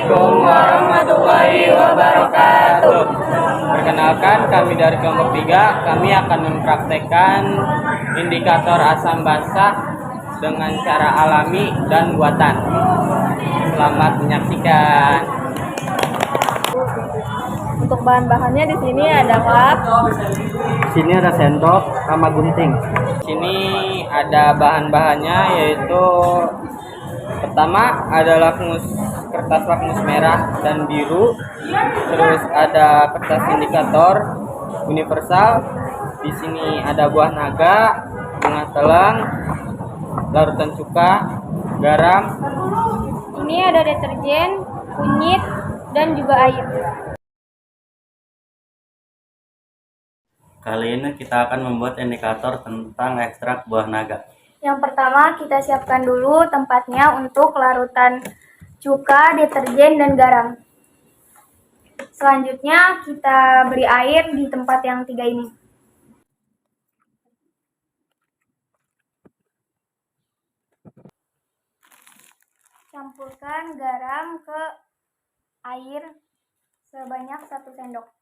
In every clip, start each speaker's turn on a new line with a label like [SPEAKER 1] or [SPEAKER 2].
[SPEAKER 1] Assalamualaikum warahmatullahi wabarakatuh. Perkenalkan, kami dari kelompok 3, kami akan mempraktekkan indikator asam basa dengan cara alami dan buatan. Selamat menyaksikan.
[SPEAKER 2] Untuk bahan-bahannya di sini ada lap.
[SPEAKER 3] Di sini ada sendok sama gunting.
[SPEAKER 1] Di sini ada bahan-bahannya, yaitu pertama ada kertas lakmus merah dan biru, terus ada kertas indikator universal. Di sini ada buah naga, bunga telang, larutan cuka, garam.
[SPEAKER 2] Ini ada deterjen, kunyit, dan juga air.
[SPEAKER 3] Kali ini kita akan membuat indikator tentang ekstrak buah naga.
[SPEAKER 2] Yang pertama kita siapkan dulu tempatnya untuk larutan cuka, deterjen, dan garam. Selanjutnya kita beri air di tempat yang 3 ini. Campurkan garam ke air sebanyak 1 sendok.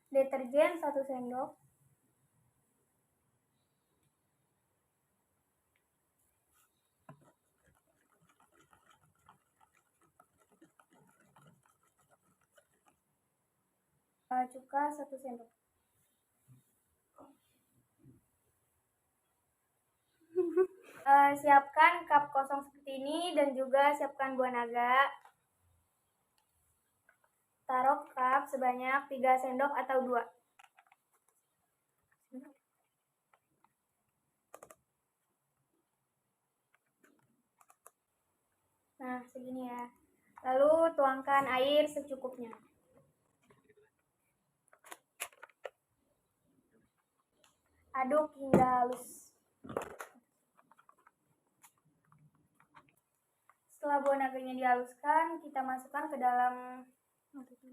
[SPEAKER 2] Deterjen 1 sendok. Cuka 1 sendok. Siapkan cup kosong seperti ini dan juga siapkan buah naga. Taruh cup sebanyak 3 sendok atau 2. Nah, segini ya. Lalu tuangkan air secukupnya. Aduk hingga halus. Setelah buah naganya dihaluskan, kita masukkan ke dalam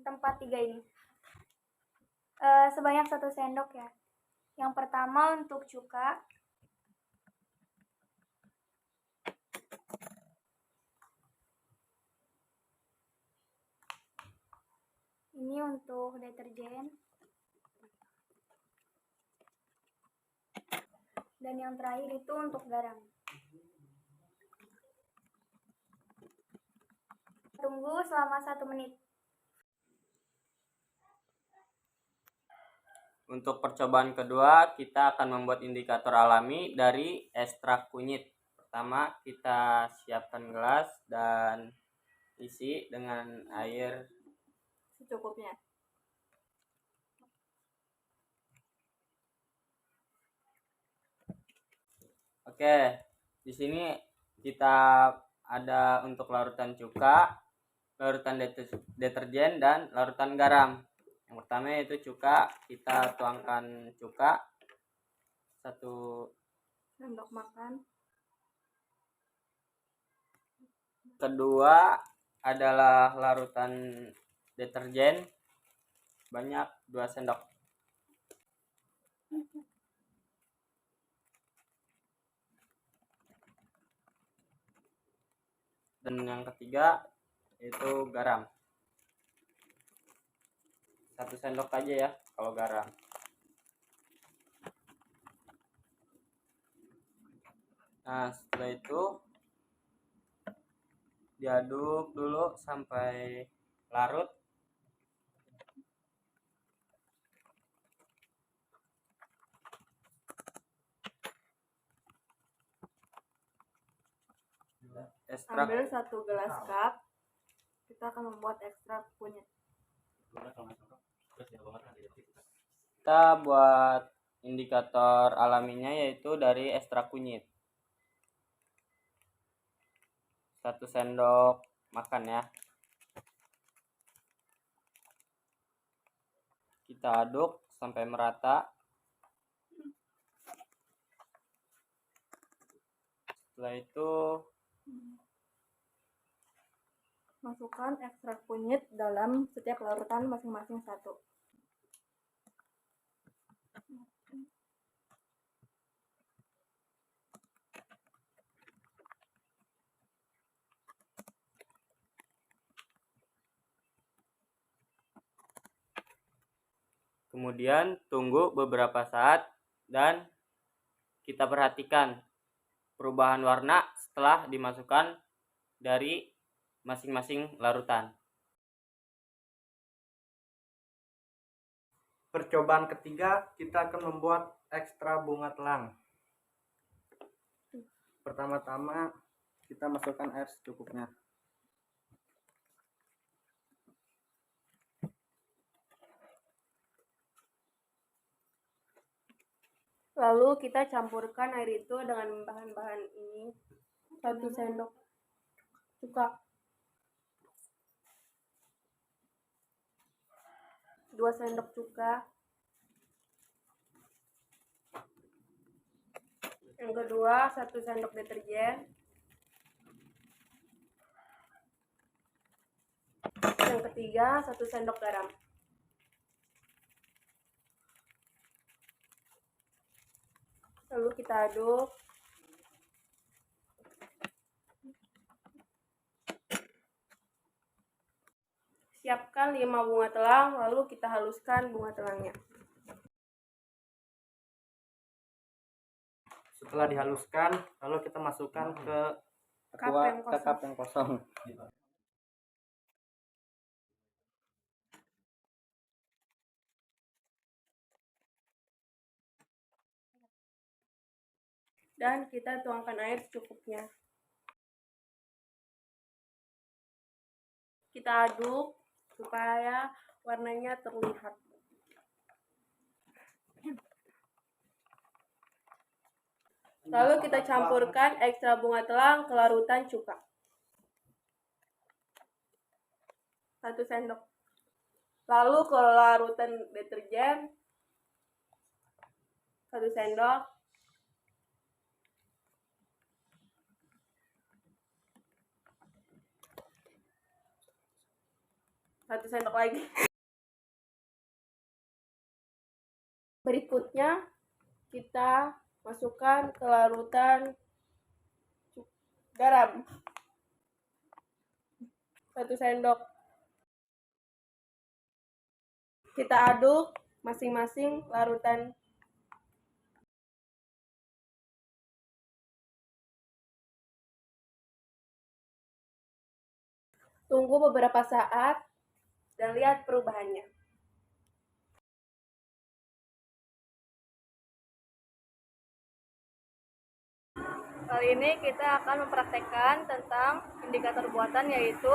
[SPEAKER 2] tempat 3 ini. Sebanyak 1 sendok ya. Yang pertama untuk cuka. Ini untuk deterjen. Dan yang terakhir itu untuk garam. Tunggu selama 1 menit.
[SPEAKER 1] Untuk percobaan kedua, kita akan membuat indikator alami dari ekstrak kunyit. Pertama, kita siapkan gelas dan isi dengan air
[SPEAKER 2] Secukupnya.
[SPEAKER 1] Oke, di sini kita ada untuk larutan cuka, larutan deterjen, dan larutan garam. Yang pertama yaitu cuka. Kita tuangkan cuka 1
[SPEAKER 2] sendok makan.
[SPEAKER 1] Kedua adalah larutan deterjen banyak 2 sendok. Dan yang ketiga yaitu garam. 1 sendok aja ya kalau garam. Nah, setelah itu diaduk dulu sampai larut.
[SPEAKER 2] Ambil 1 gelas cup. Kita akan membuat ekstrak kunyit.
[SPEAKER 1] Kita buat indikator alaminya yaitu dari ekstrak kunyit. 1 sendok makan ya. Kita aduk sampai merata. Setelah itu
[SPEAKER 2] Masukkan ekstrak kunyit dalam setiap larutan masing-masing satu.
[SPEAKER 1] Kemudian tunggu beberapa saat dan kita perhatikan perubahan warna setelah dimasukkan dari masing-masing larutan.
[SPEAKER 3] Percobaan ketiga, kita akan membuat ekstra bunga telang. Pertama-tama kita masukkan air secukupnya.
[SPEAKER 2] Lalu kita campurkan air itu dengan bahan-bahan ini. 1 sendok cuka, 2 sendok cuka, yang kedua 1 sendok deterjen, yang ketiga 1 sendok garam. Lalu kita aduk. Siapkan 5 bunga telang, lalu kita haluskan bunga telangnya.
[SPEAKER 3] Setelah dihaluskan, lalu kita masukkan ke cup yang kosong.
[SPEAKER 2] Dan kita tuangkan air secukupnya. Kita aduk supaya warnanya terlihat. Lalu kita campurkan ekstra bunga telang ke larutan cuka. 1 sendok. Lalu ke larutan deterjen 1 sendok. Satu sendok lagi. Berikutnya kita masukkan ke larutan garam 1 sendok. Kita aduk masing-masing larutan. Tunggu beberapa saat dan lihat perubahannya. Kali ini kita akan mempraktekkan tentang indikator buatan, yaitu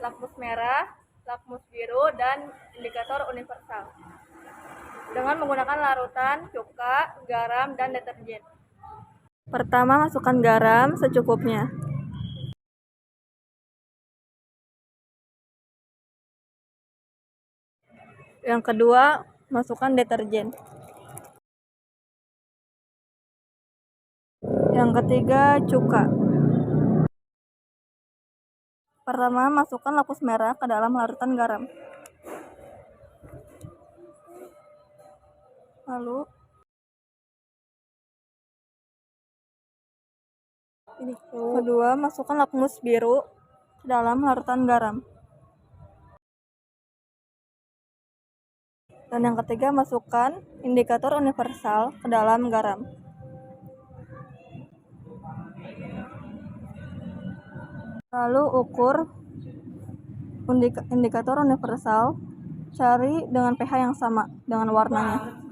[SPEAKER 2] lakmus merah, lakmus biru, dan indikator universal dengan menggunakan larutan cuka, garam, dan deterjen. Pertama, masukkan garam secukupnya. Yang kedua, masukkan deterjen. Yang ketiga, cuka. Pertama, masukkan lakmus merah ke dalam larutan garam. Lalu kedua, masukkan lakmus biru ke dalam larutan garam. Dan yang ketiga, masukkan indikator universal ke dalam garam. Lalu ukur indikator universal, cari dengan pH yang sama dengan warnanya.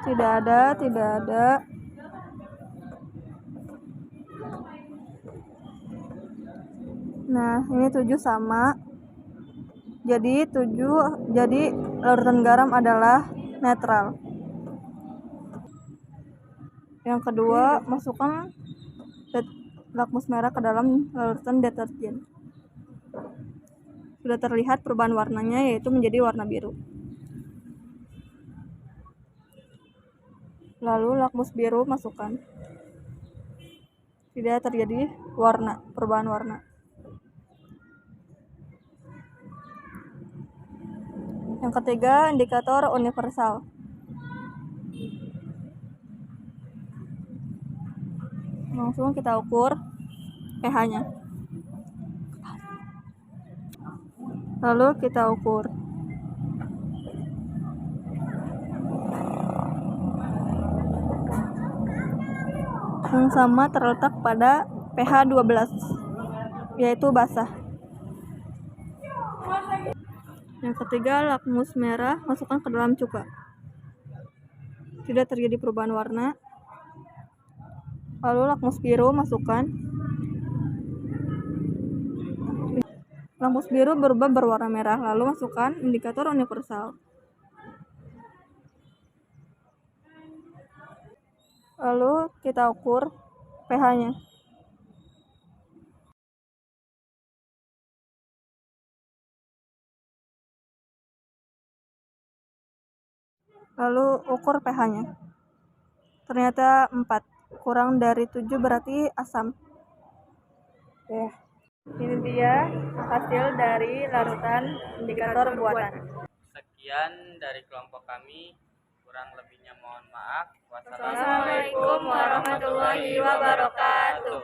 [SPEAKER 2] Tidak ada. Nah, ini 7 sama. Jadi larutan garam adalah netral. Yang kedua, masukkan lakmus merah ke dalam larutan deterjen. Sudah terlihat perubahan warnanya, yaitu menjadi warna biru. Lalu lakmus biru masukkan. Tidak terjadi perubahan warna.
[SPEAKER 4] Yang ketiga, indikator universal. Langsung kita ukur pH-nya. Lalu kita ukur. Yang sama terletak pada pH 12, yaitu basah. Yang ketiga, lakmus merah masukkan ke dalam cuka. Tidak terjadi perubahan warna. Lalu lakmus biru masukkan. Lakmus biru berubah berwarna merah. Lalu masukkan indikator universal. Lalu kita ukur pH-nya. Lalu ukur pH-nya. Ternyata 4. Kurang dari 7 berarti asam. Ya. Ini dia hasil dari larutan indikator buatan.
[SPEAKER 1] Sekian dari kelompok kami. Kurang lebihnya mohon maaf.
[SPEAKER 2] Wassalamualaikum warahmatullahi wabarakatuh.